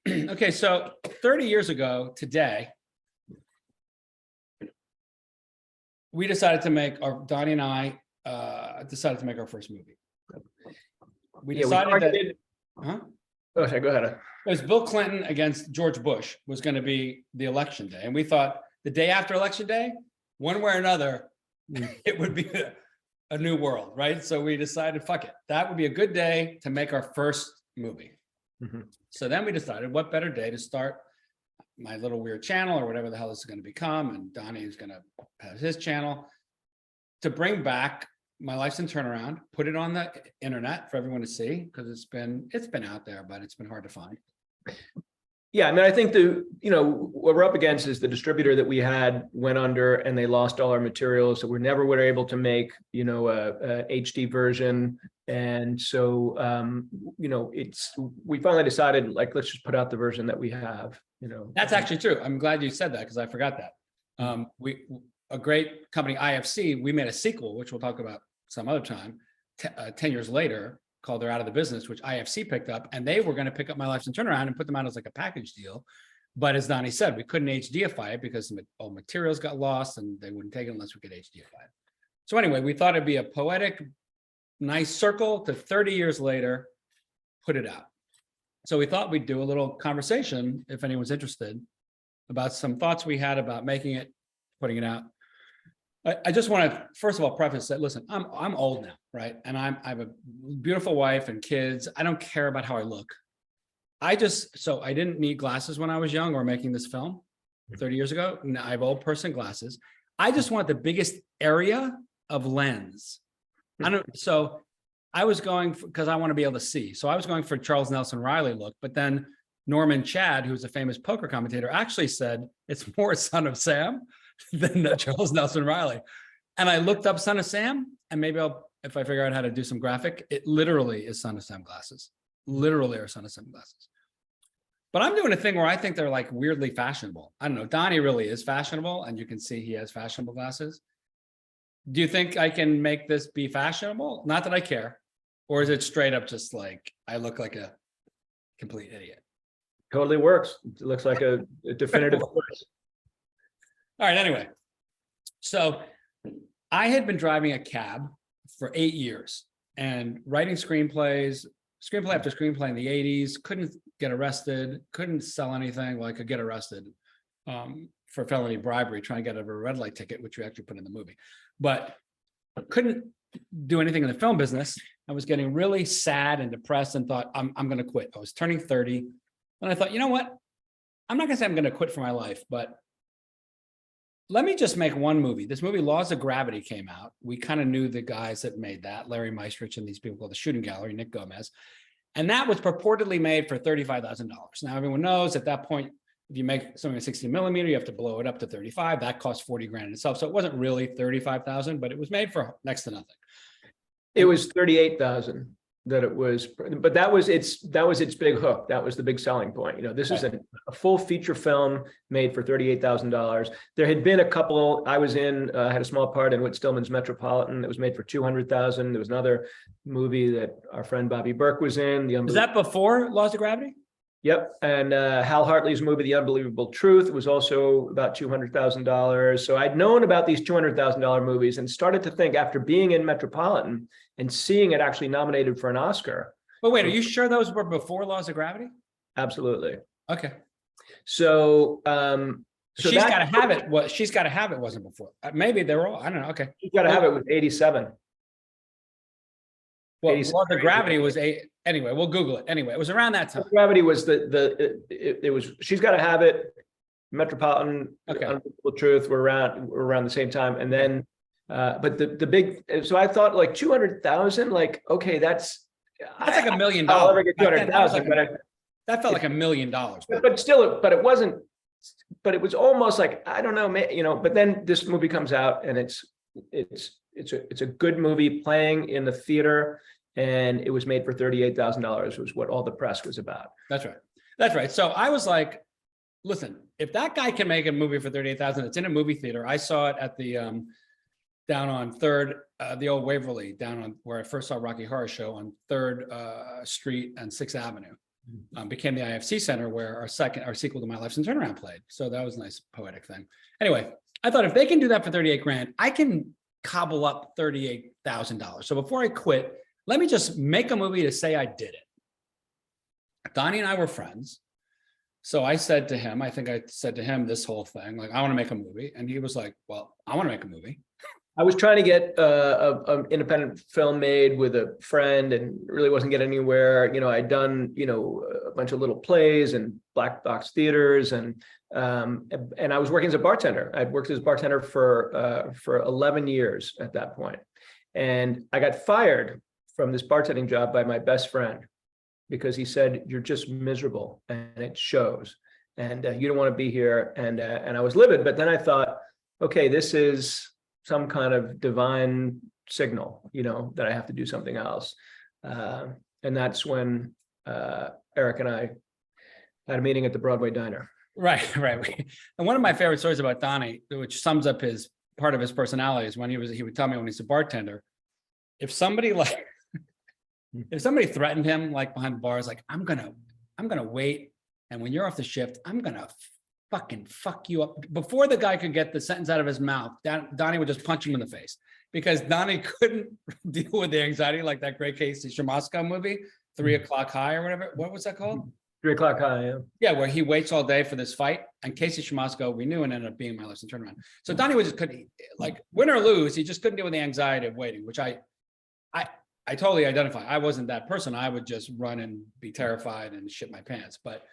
Okay, so 30 years ago today, we decided to make Donnie and I decided to make our first movie. We decided that, huh? Oh, sorry, go ahead. It was Bill Clinton against George Bush was going to be the election day. And we thought the day after election day, one way or another, it would be a new world, right? So we decided, fuck it. That would be a good day to make our first movie. So then we decided what better day to start my little weird channel or whatever the hell this is going to become. And Donnie is going to have his channel to bring back My Life's in Turnaround, put it on the internet for everyone to see, because it's been out there, but it's been hard to find. Yeah, I mean, I think what we're up against is the distributor that we had went under and they lost all our materials. So we never were able to make, a HD version. And so, we finally decided, like, let's just put out the version that we have, That's actually true. I'm glad you said that because I forgot that. A great company, IFC, we made a sequel, which we'll talk about some other time, 10 years later, called They're Out of the Business, which IFC picked up, and they were going to pick up My Life's in Turnaround and put them out as like a package deal. But as Donnie said, we couldn't HDify it because all materials got lost and they wouldn't take it unless we could HDify it. So anyway, we thought it'd be a poetic, nice circle to 30 years later, put it out. So we thought we'd do a little conversation, if anyone's interested, about some thoughts we had about making it, putting it out. I just want to, first of all, preface that, listen, I'm old now, right? And I have a beautiful wife and kids. I don't care about how I look. So I didn't need glasses when I was young or making this film 30 years ago. Now I have old person glasses. I just want the biggest area of lens. So I was going because I want to be able to see. So I was going for Charles Nelson Riley look, but then Norman Chad, who's a famous poker commentator, actually said it's more Son of Sam than Charles Nelson Riley. And I looked up Son of Sam, and maybe if I figure out how to do some graphic, it literally is Son of Sam glasses. Literally are Son of Sam glasses. But I'm doing a thing where I think they're like weirdly fashionable. I don't know. Donnie really is fashionable, and you can see he has fashionable glasses. Do you think I can make this be fashionable? Not that I care. Or is it straight up just like I look like a complete idiot? Totally works. It looks like a definitive choice. All right, anyway. So I had been driving a cab for 8 years and writing screenplay after screenplay in the 80s, couldn't get arrested, couldn't sell anything. Well, I could get arrested for felony bribery, trying to get a red light ticket, which we actually put in the movie, but couldn't do anything in the film business. I was getting really sad and depressed and thought, I'm going to quit. I was turning 30. And I thought, you know what? I'm not going to say I'm going to quit for my life, but let me just make one movie. This movie, Laws of Gravity, came out. We kind of knew the guys that made that, Larry Meistrich and these people called the Shooting Gallery, Nick Gomez. And that was purportedly made for $35,000. Now, everyone knows at that point, if you make something 60 millimeter, you have to blow it up to 35. That costs 40 grand in itself. So it wasn't really 35,000, but it was made for next to nothing. It was 38,000 that it was, but that was its big hook. That was the big selling point. This is a full feature film made for $38,000. There had been a couple. I was had a small part in Whit Stillman's Metropolitan that was made for $200,000. There was another movie that our friend Bobby Burke was in. Was that before Laws of Gravity? Yep. And Hal Hartley's movie, The Unbelievable Truth, was also about $200,000. So I'd known about these $200,000 movies and started to think, after being in Metropolitan and seeing it actually nominated for an Oscar. But wait, are you sure those were before Laws of Gravity? Absolutely. Okay. So, She's Got to Have It. What She's Got to Have It wasn't before. Maybe they were all, I don't know. Okay. She's Got to Have It was 87. Well, Laws of Gravity was anyway, we'll Google it. Anyway, it was around that time. Gravity was it was She's Got to Have It, Metropolitan, okay. Unbelievable Truth were around the same time. And then, but the big, so I thought like 200,000, like, okay, that's like $1 million. I'll never get 200,000, that felt like $1 million. But still, but it wasn't, but it was almost like, I don't know, but then this movie comes out and it's a good movie playing in the theater, and it was made for $38,000, was what all the press was about. That's right. That's right. So I was like, listen, if that guy can make a movie for $38,000, it's in a movie theater. I saw it at the down on 3rd, the old Waverly, down on where I first saw Rocky Horror Show on 3rd Street and 6th Avenue. became the IFC Center where our sequel to My Life's in Turnaround played. So that was a nice poetic thing. Anyway, I thought if they can do that for 38 grand, I can cobble up $38,000. So before I quit, let me just make a movie to say I did it. Donnie and I were friends. So I said to him, I think I said to him this whole thing, like, I want to make a movie. And he was like, well, I want to make a movie. I was trying to get an independent film made with a friend and really wasn't getting anywhere. I'd done, a bunch of little plays and black box theaters and I was working as a bartender. I'd worked as a bartender for 11 years at that point. And I got fired from this bartending job by my best friend because he said, you're just miserable and it shows and you don't want to be here. And I was livid, but then I thought, okay, this is some kind of divine signal, that I have to do something else. And that's when Eric and I had a meeting at the Broadway Diner. Right. And one of my favorite stories about Donnie, which sums up part of his personality, is when he would tell me when he's a bartender, if somebody threatened him like behind the bars, like, I'm gonna wait, and when you're off the shift, I'm gonna fucking fuck you up. Before the guy could get the sentence out of his mouth, Donnie would just punch him in the face because Donnie couldn't deal with the anxiety, like that great Casey Shamasco movie, 3 O'Clock High or whatever. What was that called? 3 o'clock high, yeah. Yeah, where he waits all day for this fight. And Casey Shamasco, we knew, and ended up being My Life's in Turnaround. So Donnie couldn't, like, win or lose, he just couldn't deal with the anxiety of waiting, which I totally identify. I wasn't that person. I would just run and be terrified and shit my pants. But,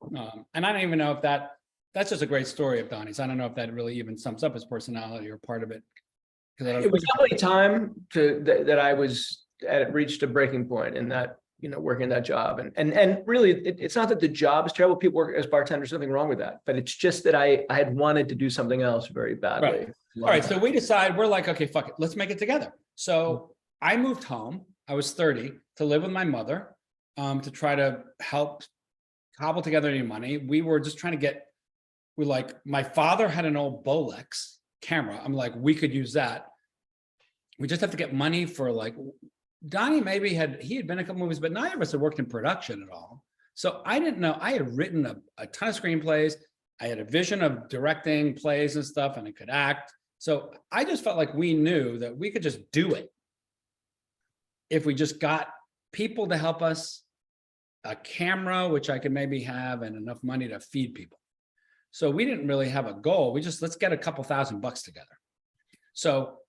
and I don't even know if that's just a great story of Donnie's. I don't know if that really even sums up his personality or part of it. It was definitely time that I reached a breaking point in that, working that job. And really, it's not that the job is terrible. People work as bartenders, nothing wrong with that. But it's just that I had wanted to do something else very badly. Right. All right. So we decide, we're like, okay, fuck it. Let's make it together. So I moved home. I was 30 to live with my mother, to try to help cobble together any money. We were just trying to my father had an old Bolex camera. I'm like, we could use that. We just have to get money for Donnie he had been in a couple movies, but neither of us had worked in production at all. So I didn't know. I had written a ton of screenplays. I had a vision of directing plays and stuff, and I could act. So I just felt like we knew that we could just do it if we just got people to help us, a camera, which I could maybe have, and enough money to feed people. So we didn't really have a goal. Let's get a couple $1,000 together. So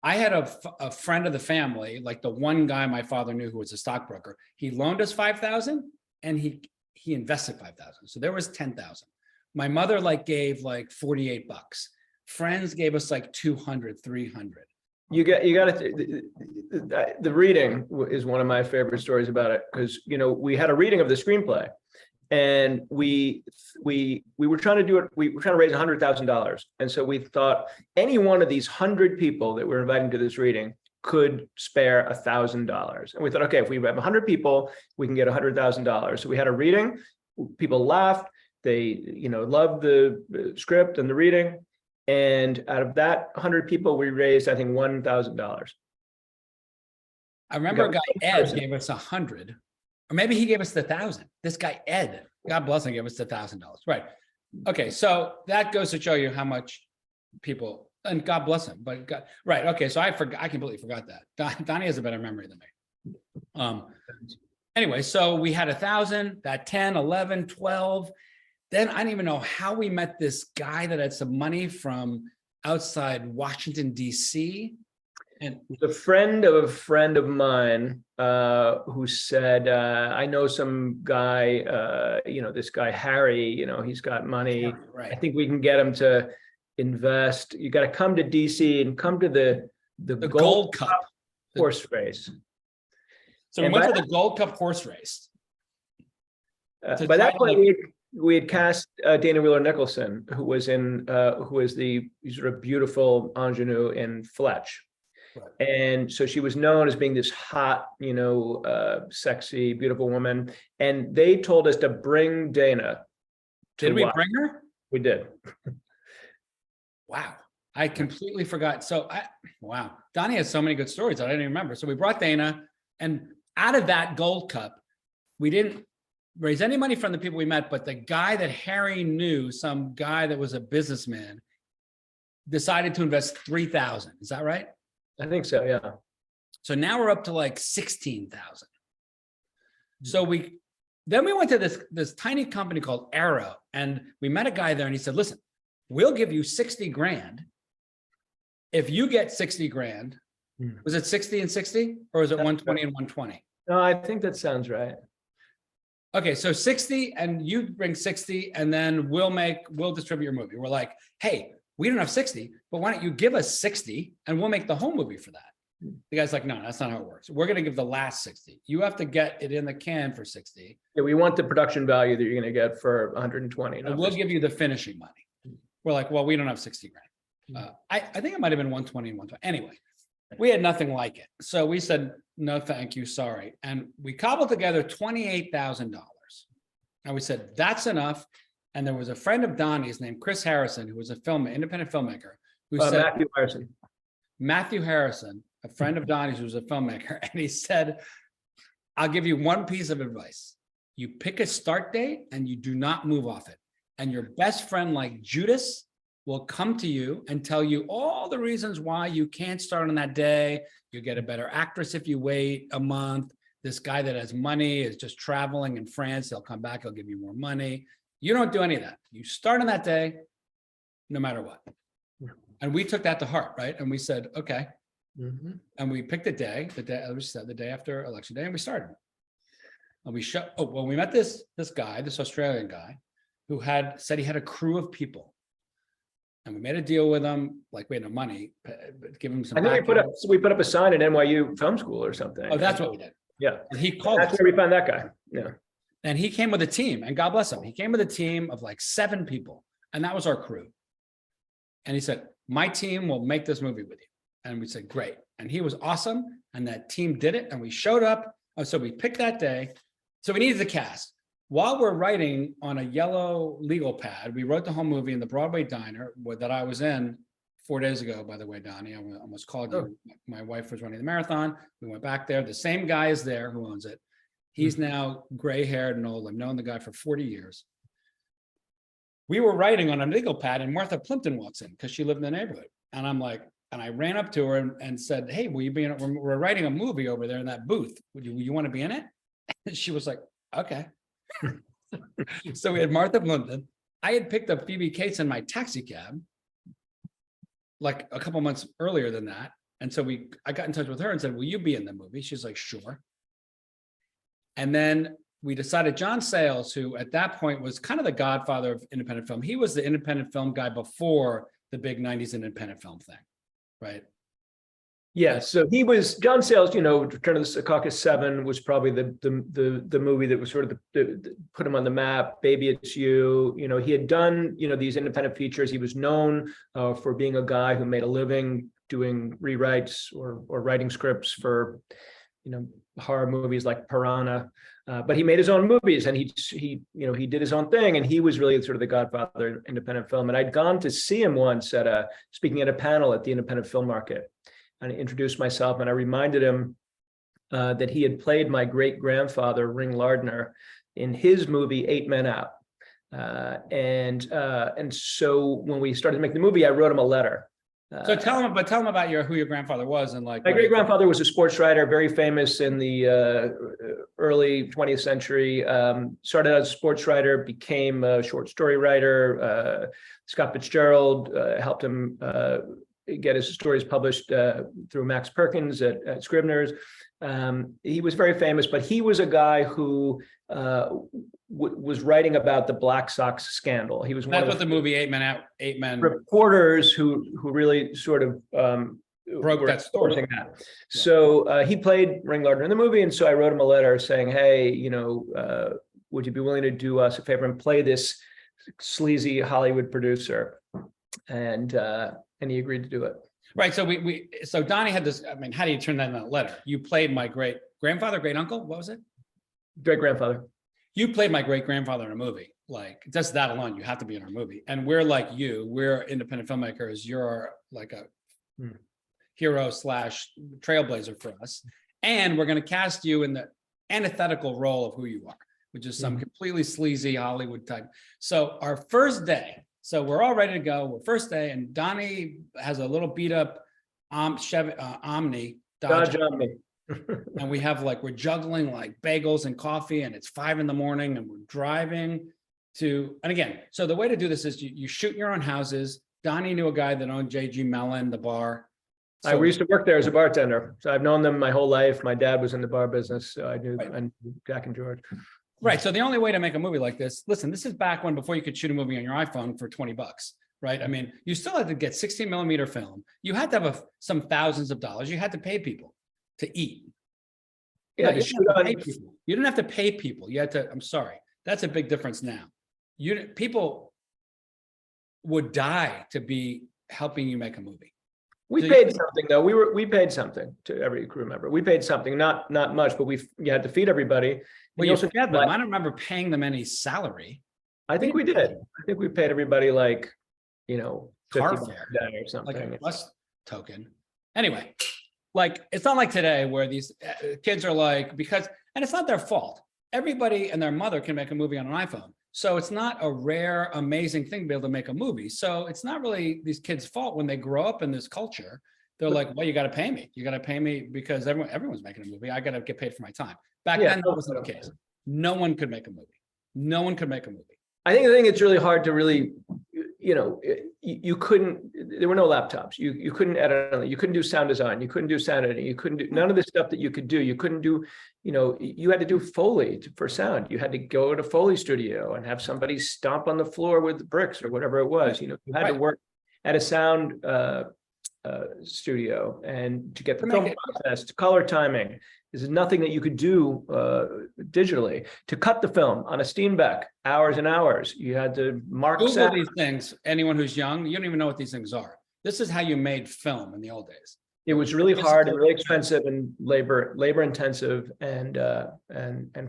I had a friend of the family, like the one guy my father knew who was a stockbroker. He loaned us $5,000 and he invested $5,000. So there was $10,000. My mother gave $48. Friends gave us $200, $300. You got the reading is one of my favorite stories about it because we had a reading of the screenplay. And we were trying to do it. We were trying to raise $100,000, and so we thought any one of these 100 people that we're inviting to this reading could spare $1,000. And we thought, okay, if we have 100 people, we can get $100,000. So we had a reading. People laughed. They loved the script and the reading. And out of that 100 people, we raised, I think, $1,000. I remember a guy, Ed, gave us 100. Or maybe he gave us the 1,000. This guy, Ed, God bless him, gave us the $1,000. Right. Okay. So that goes to show you how much people, and God bless him, but right. Okay. So I completely forgot that. Donnie has a better memory than me. Anyway, so we had 1,000, that 10, 11, 12. Then I don't even know how we met this guy that had some money from outside Washington, D.C. And a friend of mine who said, I know some guy, this guy, Harry, he's got money. Right. I think we can get him to invest. You got to come to DC and come to the Gold Cup horse race. So we went to the Gold Cup horse race. By that point, we had cast Dana Wheeler Nicholson, who was the sort of beautiful ingenue in Fletch. Right. And so she was known as being this hot, sexy, beautiful woman. And they told us to bring Dana. Did we bring her? We did. Wow. I completely forgot. So wow. Donnie has so many good stories that I didn't even remember. So we brought Dana, and out of that Gold Cup, we didn't raise any money from the people we met, but the guy that Harry knew, some guy that was a businessman, decided to invest 3,000. Is that right? I think so, yeah. So now we're up to like 16,000. So then we went to this tiny company called Arrow, and we met a guy there, and he said, listen, we'll give you 60 grand. If you get 60 grand, was it 60 and 60, or is it 120 and 120? No, I think that sounds right. Okay, so 60 and you bring 60, and then we'll distribute your movie. We're like, hey, we don't have 60, but why don't you give us 60 and we'll make the whole movie for that? The guy's like, no, that's not how it works. We're going to give the last 60. You have to get it in the can for 60. Yeah, we want the production value that you're going to get for 120. And we'll give you the finishing money. We're like, well, we don't have 60 grand. I think it might have been 120 and 120. Anyway, we had nothing like it. So we said, no, thank you, sorry. And we cobbled together $28,000. And we said, that's enough. And there was a friend of Donnie's named Chris Harrison, who was independent filmmaker, who said, Matthew Harrison, a friend of Donnie's who was a filmmaker. And he said, I'll give you one piece of advice. You pick a start date and you do not move off it. And your best friend, like Judas, will come to you and tell you all the reasons why you can't start on that day. You get a better actress if you wait a month. This guy that has money is just traveling in France. He'll come back. He'll give you more money. You don't do any of that. You start on that day, no matter what. And we took that to heart, right? And we said, okay. And we picked the day after election day, and we started. And we met this guy, this Australian guy, who said he had a crew of people. And we made a deal with him, like we had no money, but give him some. I think we put up a sign at NYU Film School or something. Oh, that's what we did. Yeah. And he called. That's where we found that guy. Yeah. And he came with a team, and God bless him. He came with a team of like 7 people, and that was our crew. And he said, my team will make this movie with you. And we said, great. And he was awesome. And that team did it. And we showed up. So we picked that day. So we needed the cast. While we're writing on a yellow legal pad, we wrote the whole movie in the Broadway diner that I was in 4 days ago, by the way, Donnie. I almost called you. My wife was running the marathon. We went back there. The same guy is there who owns it. He's now gray-haired and old. I've known the guy for 40 years. We were writing on a legal pad, and Martha Plimpton walks in because she lived in the neighborhood. And I'm like, and I ran up to her and said, hey, will you be in it? We're writing a movie over there in that booth. Will you want to be in it? And she was like, okay. So we had Martha Plimpton. I had picked up Phoebe Cates in my taxi cab like a couple months earlier than that. And so I got in touch with her and said, will you be in the movie? She's like, sure. And then we decided John Sayles, who at that point was kind of the godfather of independent film. He was the independent film guy before the big 90s independent film thing, right? Yeah, so he was John Sayles. Return of the Secaucus 7 was probably the movie that was sort of the put him on the map. Baby, It's You. He had done these independent features. He was known for being a guy who made a living doing rewrites or writing scripts for horror movies like Piranha. But he made his own movies, and he did his own thing, and he was really sort of the godfather of independent film. And I'd gone to see him once speaking at a panel at the independent film market, and I introduced myself, and I reminded him that he had played my great grandfather Ring Lardner in his movie 8 Men Out. And so when we started to make the movie, I wrote him a letter. So tell him about who your grandfather was, and like my great grandfather was a sports writer, very famous in the early 20th century. Started out as a sports writer, became a short story writer. Scott Fitzgerald helped him get his stories published through Max Perkins at Scribner's. He was very famous, but he was a guy who was writing about the Black Sox scandal. He was that's what the movie 8 Men Out, 8 Men reporters who really sort of broke that story. That. Yeah. So he played Ring Lardner in the movie, and so I wrote him a letter saying, "Hey, would you be willing to do us a favor and play this sleazy Hollywood producer?" And he agreed to do it. Right. So so Donnie had this. I mean, how do you turn that in a letter? You played my great grandfather, great uncle. What was it? Great grandfather. You played my great grandfather in a movie. Like just that alone, you have to be in our movie. And we're like you. We're independent filmmakers. You're like a hero / trailblazer for us. And we're going to cast you in the antithetical role of who you are. which is some completely sleazy Hollywood type. So our first day, so we're all ready to go. We're first day, and Donnie has a little beat up Chevy Omni Dodge, Omni. and we have like, we're juggling like bagels and coffee, and it's 5 a.m, and we're driving to, and again, so the way to do this is you shoot your own houses. Donnie knew a guy that owned JG Mellon, the bar. I used to work there as a bartender, so I've known them my whole life. My dad was in the bar business, so I knew Jack and George. Right. So the only way to make a movie like this, listen, this is back when, before you could shoot a movie on your iPhone for $20, right? I mean, you still had to get 16mm film. You had to have some thousands of dollars. You had to pay people to eat. Yeah, No, you didn't have to pay people. You had to, I'm sorry. That's a big difference now. People would die to be helping you make a movie. We paid something though. We paid something to every crew member. We paid something, not much, but you had to feed everybody. Well, you forget them. I don't remember paying them any salary. I think we did. I think we paid everybody like, car $50 fare a day or something. like a bus token. Anyway, like, it's not like today where these kids are like, and it's not their fault. Everybody and their mother can make a movie on an iPhone. So it's not a rare, amazing thing to be able to make a movie. So it's not really these kids' fault when they grow up in this culture. They're like, well, you got to pay me. You got to pay me because everyone's making a movie. I got to get paid for my time. Back then, that wasn't the case. No one could make a movie. No one could make a movie. I think it's really hard to really, you couldn't, there were no laptops. You couldn't edit on it. You couldn't do sound design. You couldn't do sound editing. You couldn't do none of the stuff that you could do. You couldn't do, you had to do Foley for sound. You had to go to Foley studio and have somebody stomp on the floor with bricks or whatever it was. You had to work at a sound studio and to get the film process, to color timing. There's nothing that you could do digitally. To cut the film on a Steenbeck, hours and hours. You had to mark Google these things. Anyone who's young, you don't even know what these things are. This is how you made film in the old days. It was really hard and really expensive and labor intensive and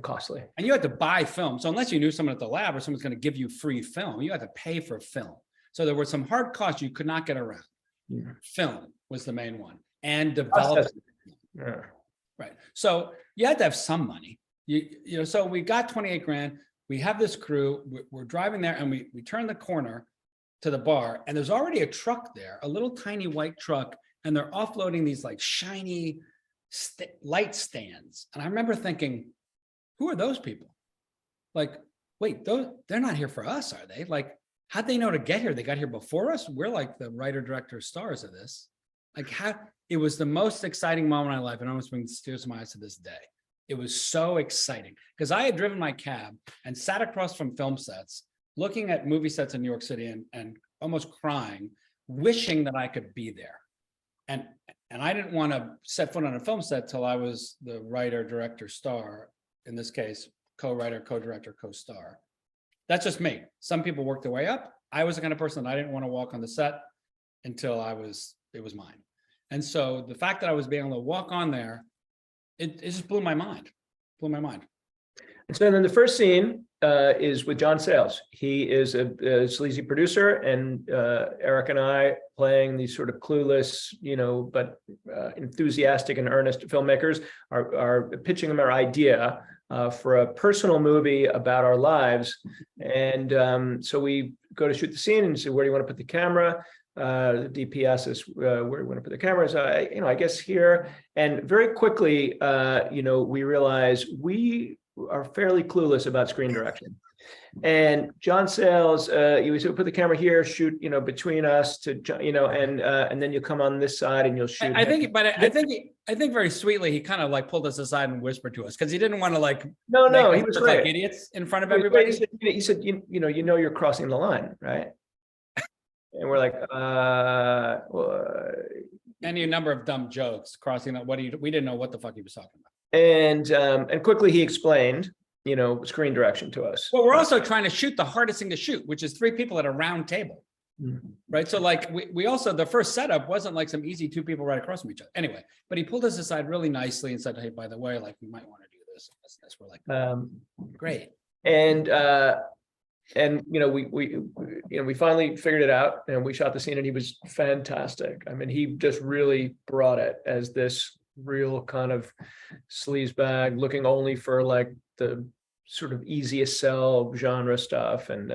costly. And you had to buy film. So unless you knew someone at the lab or someone's going to give you free film, you had to pay for film. So there were some hard costs you could not get around. Yeah. Film was the main one, and development. Yeah. Right. So you had to have some money. So we got 28 grand. We have this crew. We're driving there, and we turn the corner to the bar, and there's already a truck there, a little tiny white truck, and they're offloading these like shiny light stands. And I remember thinking, who are those people? Like, wait, they're not here for us, are they? Like, how'd they know to get here? They got here before us. We're like the writer, director, stars of this. Like, it was the most exciting moment of my life, and I almost brings tears to my eyes to this day. It was so exciting because I had driven my cab and sat across from film sets, looking at movie sets in New York City and almost crying, wishing that I could be there. And I didn't want to set foot on a film set till I was the writer, director, star, in this case, co-writer, co-director, co-star. That's just me. Some people work their way up. I was the kind of person that I didn't want to walk on the set until it was mine. And so the fact that I was being able to walk on there, it just blew my mind. And so then the first scene is with John Sayles. He is a sleazy producer, and Eric and I, playing these sort of clueless, but enthusiastic and earnest filmmakers, are pitching him our idea for a personal movie about our lives. And so we go to shoot the scene and say, where do you want to put the camera? The DP asks us where we want to put the cameras. I guess here. And very quickly, we realize we are fairly clueless about screen direction. And John Sayles, we said, put the camera here, shoot, between us to, and then you come on this side and you'll shoot. I think very sweetly, he kind of like pulled us aside and whispered to us because he didn't want to like, no, he was like idiots in front of everybody. He said, you're crossing the line, right? And we're like, any number of dumb jokes crossing that. We didn't know what the fuck he was talking about. And quickly he explained, screen direction to us. Well, we're also trying to shoot the hardest thing to shoot, which is 3 people at a round table. Mm-hmm. Right. So like we also, the first setup wasn't like some easy 2 people right across from each other. Anyway, but he pulled us aside really nicely and said, hey, by the way, like we might want to do this. We're like, great. And we finally figured it out, and we shot the scene, and he was fantastic. I mean, he just really brought it as this real kind of sleazebag, looking only for like the sort of easiest sell genre stuff, and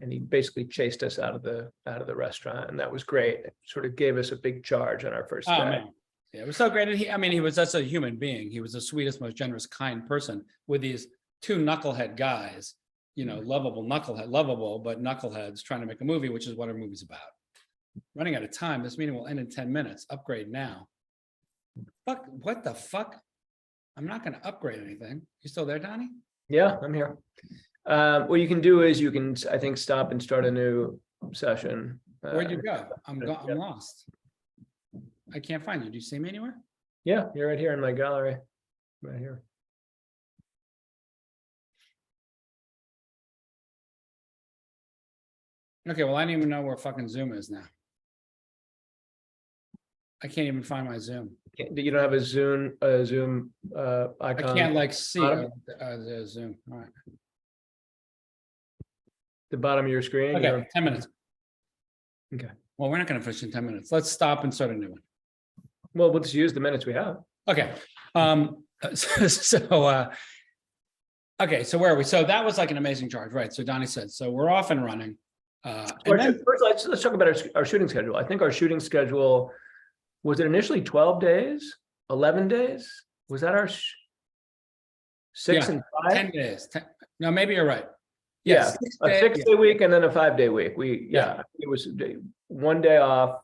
he basically chased us out of the restaurant, and that was great. It sort of gave us a big charge on our first Oh day. man, yeah, it was so great. And he was such a human being. He was the sweetest, most generous, kind person with these two knucklehead guys, lovable but knuckleheads trying to make a movie, which is what our movie's about. Running out of time. This meeting will end in 10 minutes. Upgrade now. Fuck, what the fuck? I'm not going to upgrade anything. You still there, Donnie? Yeah, I'm here. What you can do is you can, I think, stop and start a new session. Where'd you go? I'm lost. I can't find you. Do you see me anywhere? Yeah, you're right here in my gallery. Right here. Okay, well, I don't even know where fucking Zoom is now. I can't even find my Zoom. You don't have a Zoom icon? I can't see the Zoom. All right. The bottom of your screen? Okay, 10 minutes. Okay. Well, we're not going to finish in 10 minutes. Let's stop and start a new one. Well, let's use the minutes we have. Okay. Okay, so where are we? So that was like an amazing charge, right? So Donnie said, so we're off and running. First, let's talk about our shooting schedule. I think our shooting schedule, was it initially 12 days, 11 days? Was that our 6 and 5? 10 days. No, maybe you're right. Yeah, a 6-day week and then a 5-day week. It was 1 day off,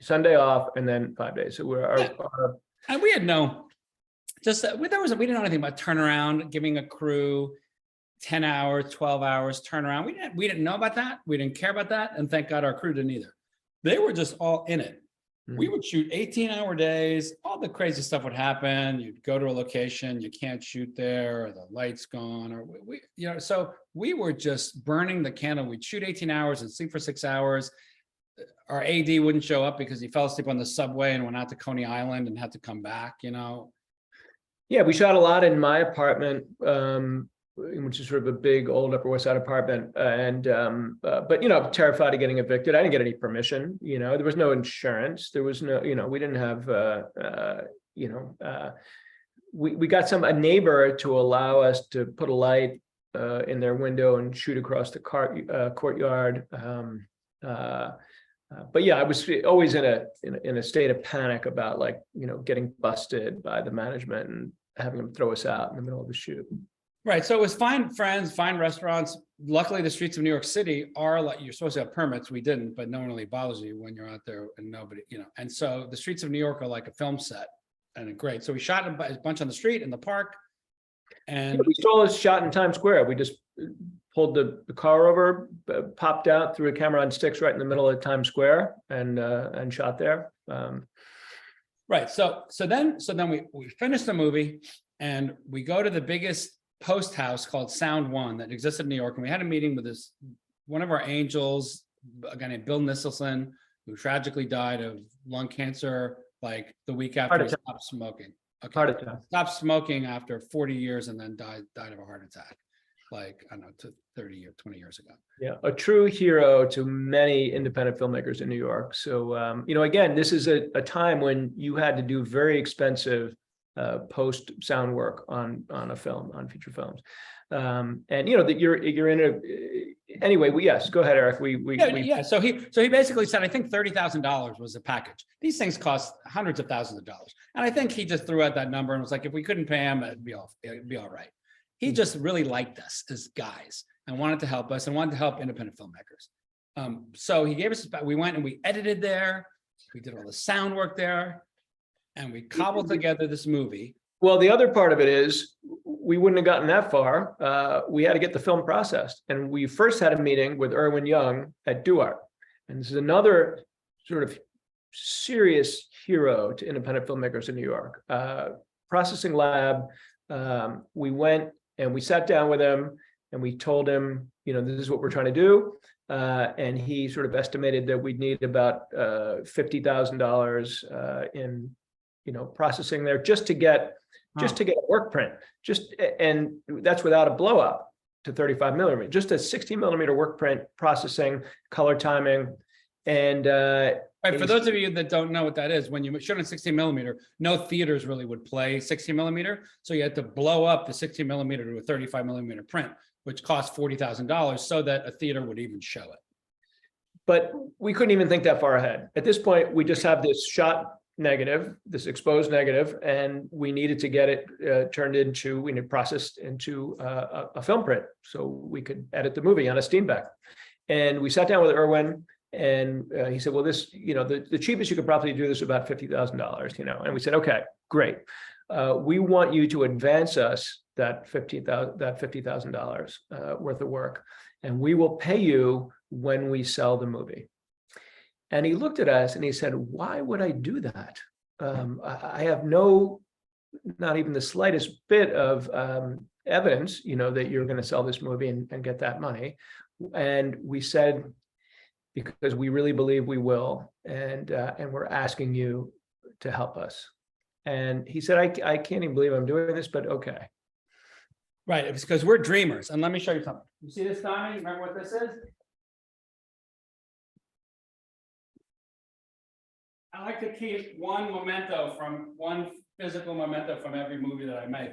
Sunday off, and then 5 days. So and we had we didn't know anything about turnaround, giving a crew 10 hours, 12 hours turnaround. We didn't know about that. We didn't care about that. And thank God our crew didn't either. They were just all in it. Mm-hmm. We would shoot 18-hour days. All the crazy stuff would happen. You'd go to a location, you can't shoot there, or the light's gone, or so we were just burning the candle. We'd shoot 18 hours and sleep for 6 hours. Our AD wouldn't show up because he fell asleep on the subway and went out to Coney Island and had to come back, Yeah, we shot a lot in my apartment, which is sort of a big old Upper West Side apartment. But terrified of getting evicted. I didn't get any permission, there was no insurance. There was no, we didn't have, we got a neighbor to allow us to put a light in their window and shoot across the courtyard. But yeah, I was always in a state of panic about getting busted by the management and having them throw us out in the middle of the shoot. Right. So it was fine friends, fine restaurants. Luckily, the streets of New York City are like, you're supposed to have permits. We didn't, but no one really bothers you when you're out there and nobody, And so the streets of New York are like a film set, and great. So we shot a bunch on the street, in the park. And we stole a shot in Times Square. We just pulled the car over, popped out, threw a camera on sticks right in the middle of Times Square, and shot there. Right. So then we finished the movie, and we go to the biggest post house called Sound One that existed in New York, and we had a meeting with one of our angels, a guy named Bill Nisselson, who tragically died of lung cancer like the week after he stopped smoking. Okay. Heart attack. Stopped smoking after 40 years and then died of a heart attack, like, I don't know, 20 years ago. Yeah, a true hero to many independent filmmakers in New York. So, again, this is a time when you had to do very expensive post sound work on a film, on feature films. And that you're in anyway. Yes, go ahead, Eric. So he basically said, I think $30,000 was a package. These things cost hundreds of thousands of dollars, and I think he just threw out that number and was like, if we couldn't pay him, it'd be all right. He just really liked us as guys and wanted to help us and wanted to help independent filmmakers. So he gave us. We went and we edited there. We did all the sound work there, and we cobbled together this movie. Well, the other part of it is we wouldn't have gotten that far. We had to get the film processed. And we first had a meeting with Irwin Young at Duart. And this is another sort of serious hero to independent filmmakers in New York. Processing lab. We went and we sat down with him and we told him, this is what we're trying to do. And he sort of estimated that we'd need about $50,000 in processing there just to get a work print, and that's without a blow up to 35 millimeter, just a 60 millimeter work print, processing, color timing. And Right, for those of you that don't know what that is, when you shot in 16 millimeter, no theaters really would play 16 millimeter. So you had to blow up the 16 millimeter to a 35 millimeter print, which cost $40,000 so that a theater would even show it. but we couldn't even think that far ahead. At this point, we just have this shot negative, this exposed negative, and we needed to get it turned into, we need processed into a film print so we could edit the movie on a Steenbeck. And we sat down with Irwin, and he said, well, this, the cheapest you could probably do this is about $50,000, and we said, okay, great. We want you to advance us that $50,000 worth of work, and we will pay you when we sell the movie. And he looked at us and he said, why would I do that? I have not even the slightest bit of evidence, that you're going to sell this movie and get that money. And we said, because we really believe we will, and we're asking you to help us. And he said, I can't even believe I'm doing this, but okay. Right, it's because we're dreamers. And let me show you something. You see this, Donnie? Remember what this is? I like to keep one physical memento from every movie that I make.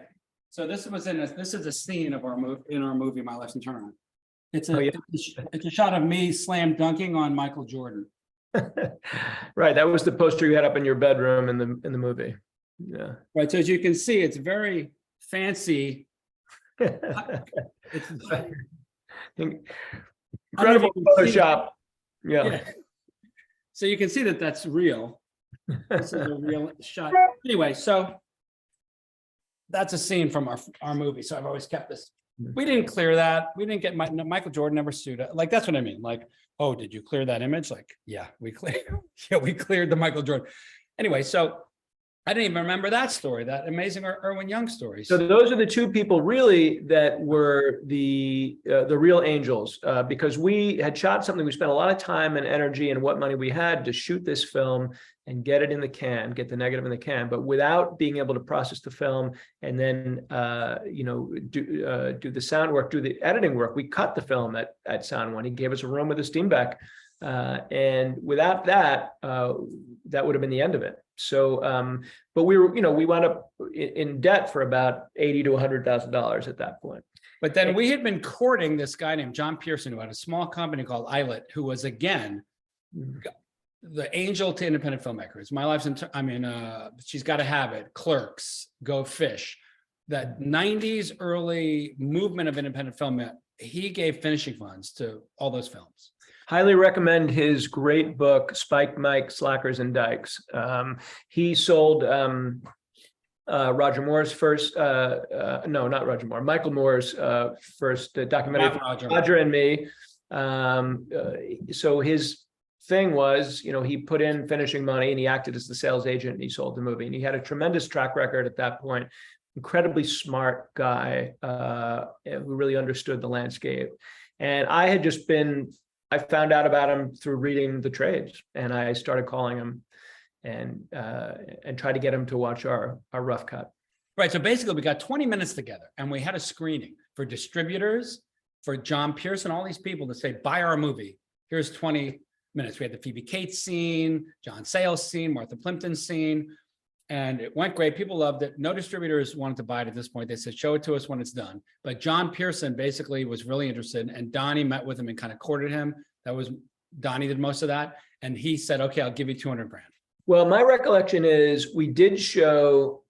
So this is a scene of our movie, My Left Turn. It's a shot of me slam dunking on Michael Jordan. Right, that was the poster you had up in your bedroom in the movie. Yeah. Right. So as you can see, it's very fancy. Incredible Photoshop. Yeah. So you can see that that's real. This is a real shot. Anyway, so that's a scene from our movie. So I've always kept this. We didn't clear that. We didn't get Michael Jordan never sued it. Like, that's what I mean. Like, oh, did you clear that image? Like, yeah, we cleared the Michael Jordan. Anyway, so I didn't even remember that story, that amazing Irwin Young story. So those are the two people really that were the real angels, because we had shot something. We spent a lot of time and energy and what money we had to shoot this film and get it in the can, get the negative in the can, but without being able to process the film and then do the sound work, do the editing work. We cut the film at Sound One. He gave us a room with a Steenbeck, and without that, that would have been the end of it. So, but we wound up in debt for about $80,000 to $100,000 at that point. But then we had been courting this guy named John Pearson, who had a small company called Islet, who was, again, the angel to independent filmmakers. My Life's She's Got to Have It, Clerks, Go Fish, that 90s early movement of independent film. He gave finishing funds to all those films. Highly recommend his great book, Spike Mike, Slackers and Dykes. He sold Roger Moore's first, no, not Roger Moore, Michael Moore's first documentary, Roger and Me. So his thing was, he put in finishing money and he acted as the sales agent and he sold the movie. And he had a tremendous track record at that point. Incredibly smart guy who really understood the landscape. And I found out about him through reading the trades, and I started calling him and tried to get him to watch our rough cut. Right. So basically we got 20 minutes together and we had a screening for distributors, for John Pearson, all these people to say, buy our movie. Here's 20 minutes. We had the Phoebe Cates scene, John Sayles scene, Martha Plimpton scene, and it went great. People loved it. No distributors wanted to buy it at this point. They said, show it to us when it's done. But John Pearson basically was really interested, and Donnie met with him and kind of courted him. Donnie did most of that. And he said, okay, I'll give you 200 grand. Well, my recollection is we did show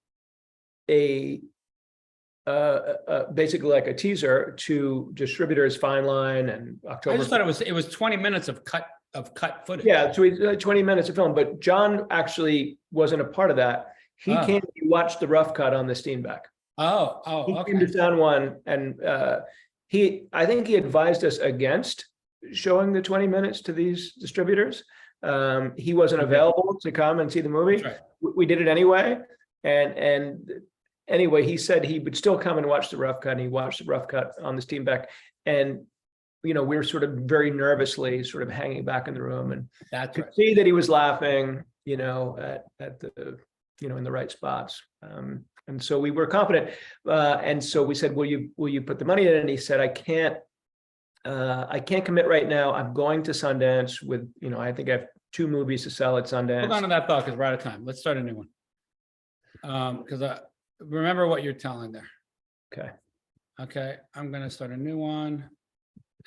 basically like a teaser to distributors, Fine Line and October. I just thought it was 20 minutes of cut footage. Yeah, so 20 minutes of film, but John actually wasn't a part of that. He came to watch the rough cut on the Steenbeck. Okay. He came to Sound One, and I think he advised us against showing the 20 minutes to these distributors. He wasn't available to come and see the movie. Right. We did it anyway. And anyway, he said he would still come and watch the rough cut, and he watched the rough cut on the Steenbeck. And, we were sort of very nervously sort of hanging back in the room, and could see that he was laughing, at the, in the right spots. And so we were confident. And so we said, will you put the money in? And he said, I can't I can't commit right now. I'm going to Sundance with, I think I have 2 movies to sell at Hold on Sundance. to that thought because we're out of time. Let's start a new one. Because remember what you're telling there. Okay. Okay, I'm gonna start a new one.